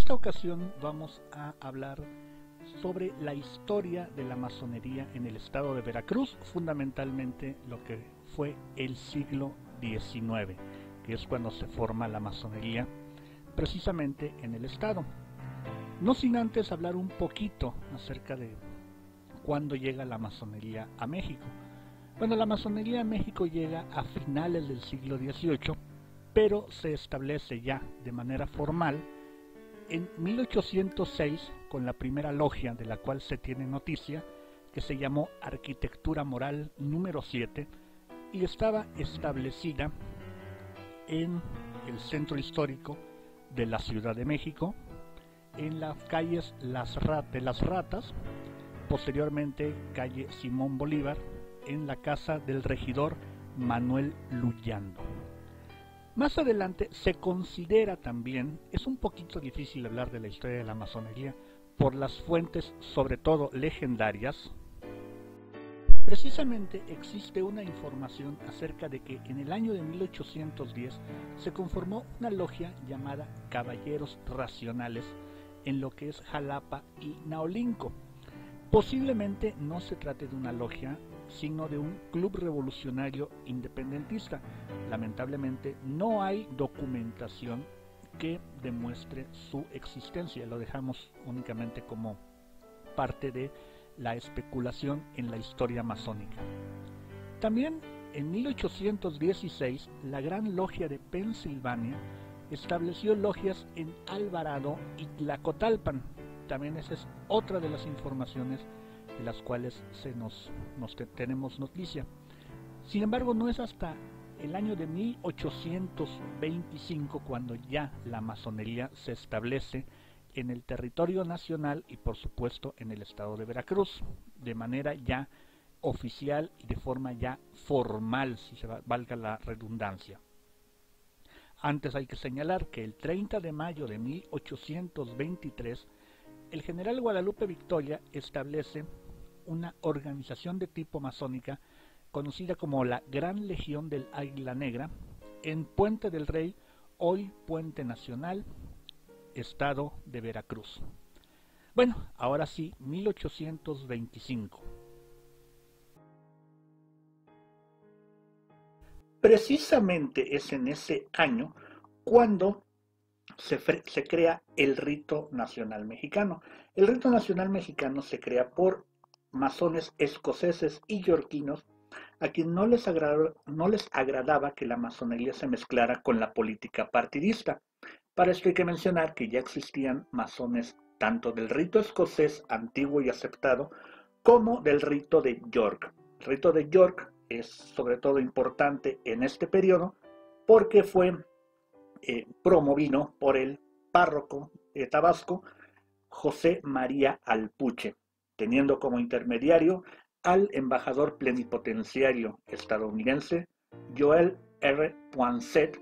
esta ocasión vamos a hablar sobre la historia de la masonería en el estado de Veracruz, fundamentalmente lo que fue el siglo XIX, que es cuando se forma la masonería precisamente en el estado. No sin antes hablar un poquito acerca de cuándo llega la masonería a México. Bueno, la masonería a México llega a finales del siglo XVIII, pero se establece ya de manera formal en 1806 con la primera logia de la cual se tiene noticia, que se llamó Arquitectura Moral número 7 y estaba establecida en el centro histórico de la Ciudad de México, en las calles de las Ratas, posteriormente calle Simón Bolívar, en la casa del regidor Manuel Luyando. Más adelante se considera también, es un poquito difícil hablar de la historia de la masonería por las fuentes, sobre todo legendarias. Precisamente existe una información acerca de que en el año de 1810 se conformó una logia llamada Caballeros Racionales en lo que es Jalapa y Naolinco. Posiblemente no se trate de una logia, sino de un club revolucionario independentista. Lamentablemente no hay documentación que demuestre su existencia, lo dejamos únicamente como parte de la especulación en la historia masónica. También en 1816 la Gran Logia de Pensilvania estableció logias en Alvarado y Tlacotalpan. También esa es otra de las informaciones de las cuales tenemos noticia. Sin embargo, no es hasta el año de 1825 cuando ya la masonería se establece en el territorio nacional y por supuesto en el estado de Veracruz, de manera ya oficial y de forma ya formal, si se valga la redundancia. Antes hay que señalar que el 30 de mayo de 1823 el general Guadalupe Victoria establece una organización de tipo masónica conocida como la Gran Legión del Águila Negra en Puente del Rey, hoy Puente Nacional, estado de Veracruz. Bueno, ahora sí, 1825. Precisamente es en ese año cuando se crea el Rito Nacional Mexicano. El Rito Nacional Mexicano se crea por masones escoceses y yorquinos a quien no les agradaba que la masonería se mezclara con la política partidista. Para esto hay que mencionar que ya existían masones tanto del rito escocés antiguo y aceptado como del rito de York. El rito de York es sobre todo importante en este periodo porque fue promovido por el párroco de Tabasco, José María Alpuche, teniendo como intermediario al embajador plenipotenciario estadounidense Joel R. Poinsett,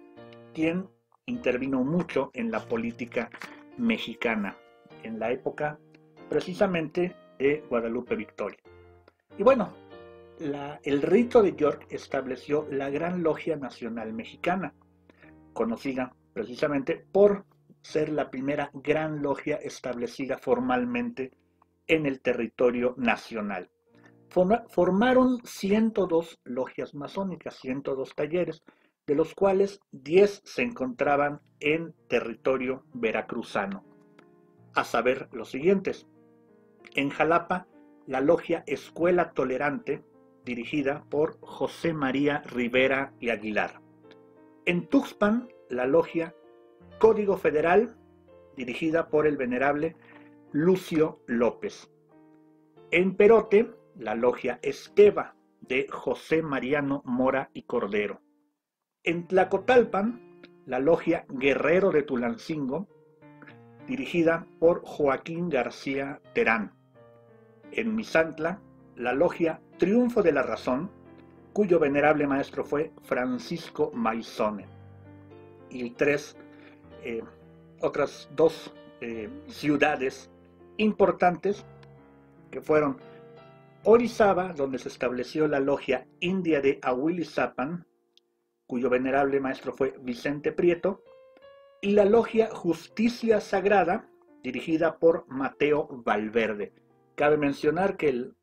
quien intervino mucho en la política mexicana en la época precisamente de Guadalupe Victoria. Y bueno, el rito de York estableció la Gran Logia Nacional Mexicana, conocida precisamente por ser la primera gran logia establecida formalmente en el territorio nacional. Formaron 102 logias masónicas, 102 talleres, de los cuales 10 se encontraban en territorio veracruzano. A saber, los siguientes. En Jalapa, la logia Escuela Tolerante, dirigida por José María Rivera y Aguilar. En Tuxpan, la logia Código Federal, dirigida por el venerable Lucio López. En Perote, la logia Esteva, de José Mariano Mora y Cordero. En Tlacotalpan, la logia Guerrero de Tulancingo, dirigida por Joaquín García Terán. En Misantla, la logia Triunfo de la Razón, cuyo venerable maestro fue Francisco Maizone. Y otras dos ciudades importantes que fueron Orizaba, donde se estableció la logia India de Ahuilizapan, cuyo venerable maestro fue Vicente Prieto, y la logia Justicia Sagrada, dirigida por Mateo Valverde. Cabe mencionar que el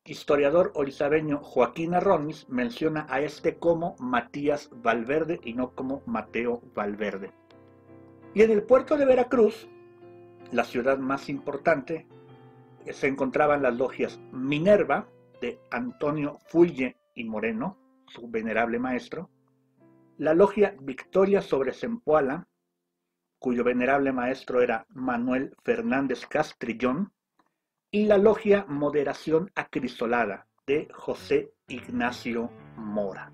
historiador orizabeño Joaquín Arronis menciona a este como Matías Valverde y no como Mateo Valverde. Y en el puerto de Veracruz, la ciudad más importante, se encontraban las logias Minerva, de Antonio Fulle y Moreno, su venerable maestro, la logia Victoria sobre Zempoala, cuyo venerable maestro era Manuel Fernández Castrillón, y la logia Moderación Acrisolada, de José Ignacio Mora.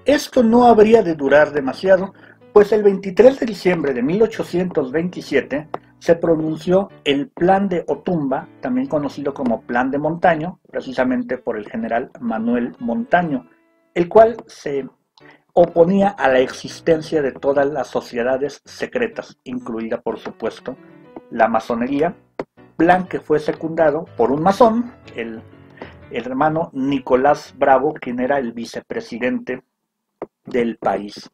Esto no habría de durar demasiado, pues el 23 de diciembre de 1827 se pronunció el Plan de Otumba, también conocido como Plan de Montaño, precisamente por el general Manuel Montaño, el cual se oponía a la existencia de todas las sociedades secretas, incluida por supuesto la masonería, plan que fue secundado por un masón, el hermano Nicolás Bravo, quien era el vicepresidente del país.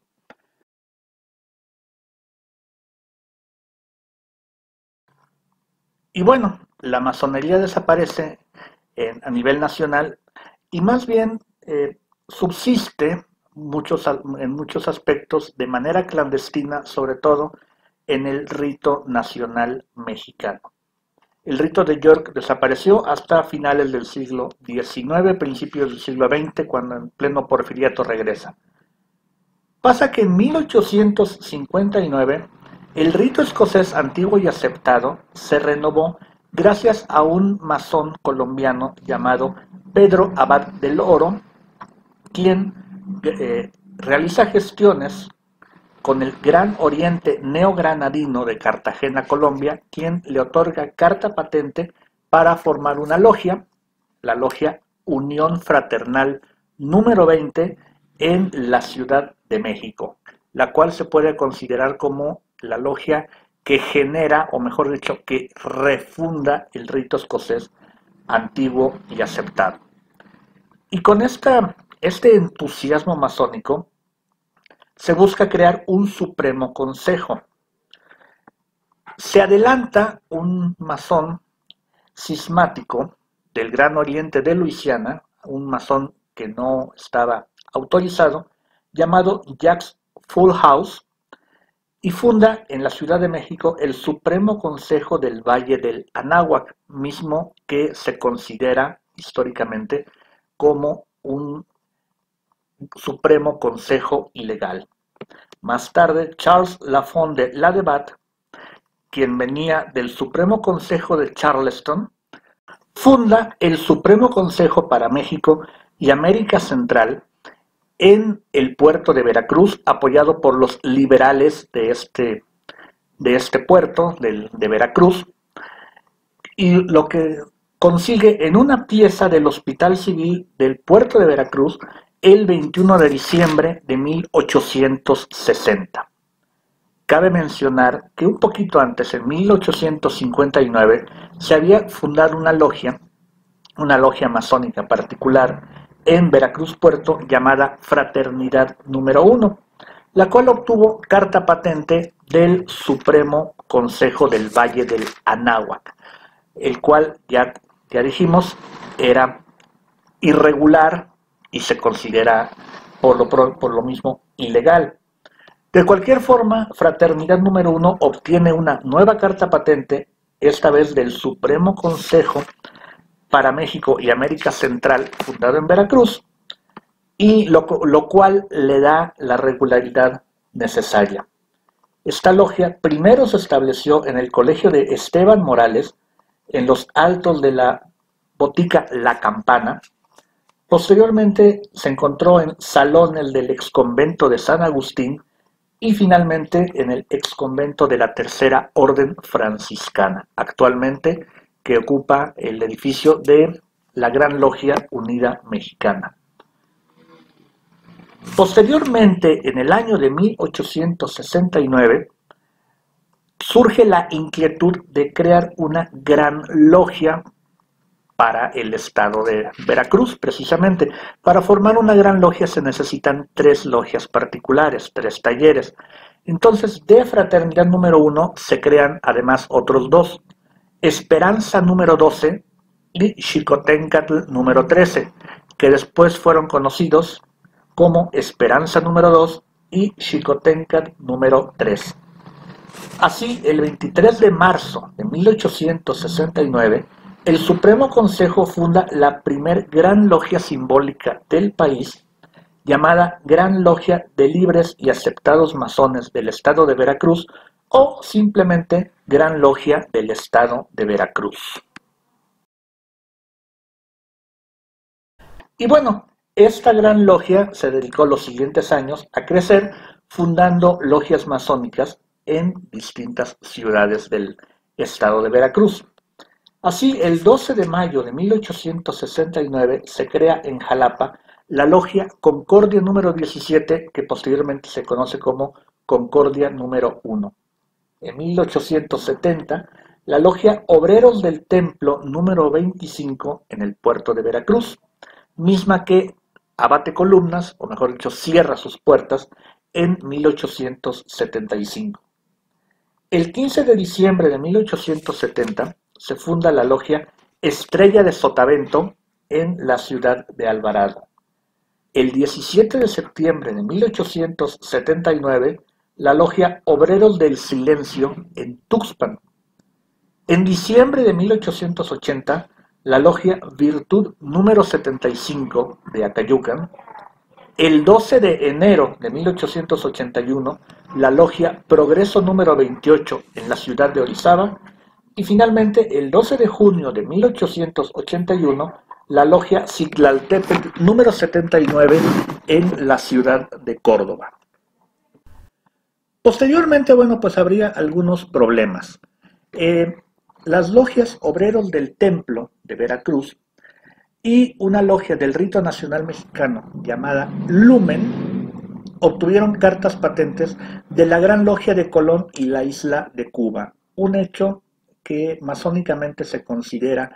Y bueno, la masonería desaparece a nivel nacional y más bien subsiste en muchos aspectos de manera clandestina, sobre todo en el rito nacional mexicano. El rito de York desapareció hasta finales del siglo XIX, principios del siglo XX, cuando en pleno porfiriato regresa. Pasa que en 1859 el rito escocés antiguo y aceptado se renovó gracias a un masón colombiano llamado Pedro Abad del Oro, quien realiza gestiones con el Gran Oriente Neogranadino de Cartagena, Colombia, quien le otorga carta patente para formar una logia, la logia Unión Fraternal número 20 en la Ciudad de México, la cual se puede considerar como la logia que genera, o mejor dicho, que refunda el rito escocés antiguo y aceptado. Y con este entusiasmo masónico, se busca crear un supremo consejo. Se adelanta un masón cismático del Gran Oriente de Luisiana, un masón que no estaba autorizado, llamado Jacques Fullhouse, y funda en la Ciudad de México el Supremo Consejo del Valle del Anáhuac, mismo que se considera históricamente como un Supremo Consejo ilegal. Más tarde, Charles Lafond de Ladebat, quien venía del Supremo Consejo de Charleston, funda el Supremo Consejo para México y América Central en el puerto de Veracruz, apoyado por los liberales de este puerto, de Veracruz, y lo que consigue en una pieza del Hospital Civil del puerto de Veracruz el 21 de diciembre de 1860. Cabe mencionar que un poquito antes, en 1859, se había fundado una logia masónica particular en Veracruz Puerto llamada Fraternidad número 1, la cual obtuvo carta patente del Supremo Consejo del Valle del Anáhuac, el cual ya dijimos era irregular y se considera por lo mismo ilegal. De cualquier forma, Fraternidad número 1 obtiene una nueva carta patente, esta vez del Supremo Consejo para México y América Central, fundado en Veracruz, y lo cual le da la regularidad necesaria. Esta logia primero se estableció en el colegio de Esteban Morales, en los altos de la botica La Campana. Posteriormente se encontró en salones del exconvento de San Agustín y finalmente en el exconvento de la Tercera Orden Franciscana, actualmente que ocupa el edificio de la Gran Logia Unida Mexicana. Posteriormente, en el año de 1869, surge la inquietud de crear una gran logia para el estado de Veracruz. Precisamente, para formar una gran logia se necesitan 3 logias particulares, 3 talleres. Entonces, de Fraternidad número 1 se crean además otros dos, Esperanza número 12 y Xicoténcatl número 13, que después fueron conocidos como Esperanza número 2 y Xicoténcatl número 3. Así, el 23 de marzo de 1869, el Supremo Consejo funda la primer gran logia simbólica del país, llamada Gran Logia de Libres y Aceptados Masones del Estado de Veracruz, o simplemente Gran Logia del Estado de Veracruz. Y bueno, esta gran logia se dedicó los siguientes años a crecer, fundando logias masónicas en distintas ciudades del estado de Veracruz. Así, el 12 de mayo de 1869 se crea en Jalapa la logia Concordia número 17, que posteriormente se conoce como Concordia número 1. En 1870, la logia Obreros del Templo número 25 en el puerto de Veracruz, misma que abate columnas, o mejor dicho, cierra sus puertas en 1875. El 15 de diciembre de 1870 se funda la logia Estrella de Sotavento en la ciudad de Alvarado. El 17 de septiembre de 1879, la logia Obreros del Silencio en Tuxpan. En diciembre de 1880, la logia Virtud número 75 de Acayucan. El 12 de enero de 1881, la logia Progreso número 28 en la ciudad de Orizaba. Y finalmente, el 12 de junio de 1881, la logia Citlaltépetl número 79 en la ciudad de Córdoba. Posteriormente, bueno, pues habría algunos problemas. Las logias Obreros del Templo de Veracruz y una logia del Rito Nacional Mexicano llamada Lumen obtuvieron cartas patentes de la Gran Logia de Colón y la Isla de Cuba, un hecho que masónicamente se considera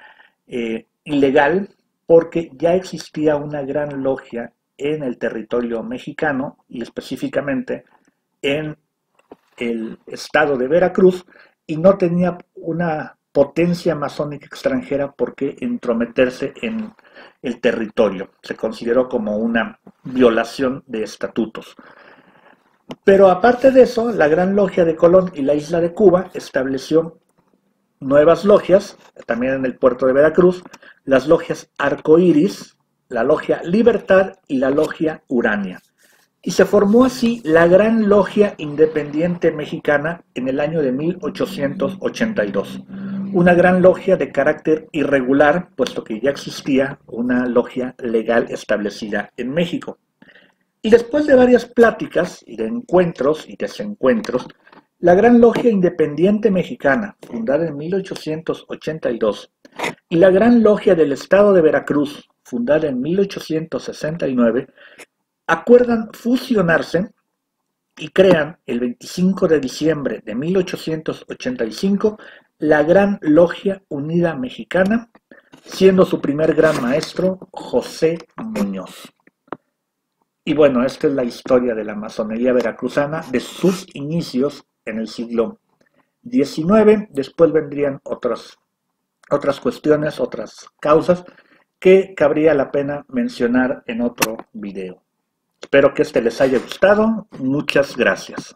ilegal porque ya existía una gran logia en el territorio mexicano y específicamente en el estado de Veracruz, y no tenía una potencia masónica extranjera por qué entrometerse en el territorio. Se consideró como una violación de estatutos. Pero aparte de eso, la Gran Logia de Colón y la Isla de Cuba estableció nuevas logias, también en el puerto de Veracruz, las logias Arcoíris, la Logia Libertad y la Logia Urania. Y se formó así la Gran Logia Independiente Mexicana en el año de 1882. Una gran logia de carácter irregular, puesto que ya existía una logia legal establecida en México. Y después de varias pláticas y de encuentros y desencuentros, la Gran Logia Independiente Mexicana, fundada en 1882, y la Gran Logia del Estado de Veracruz, fundada en 1869, acuerdan fusionarse y crean el 25 de diciembre de 1885 la Gran Logia Unida Mexicana, siendo su primer gran maestro José Muñoz. Y bueno, esta es la historia de la masonería veracruzana, de sus inicios en el siglo XIX. Después vendrían otras cuestiones, otras causas que cabría la pena mencionar en otro video. Espero que este les haya gustado. Muchas gracias.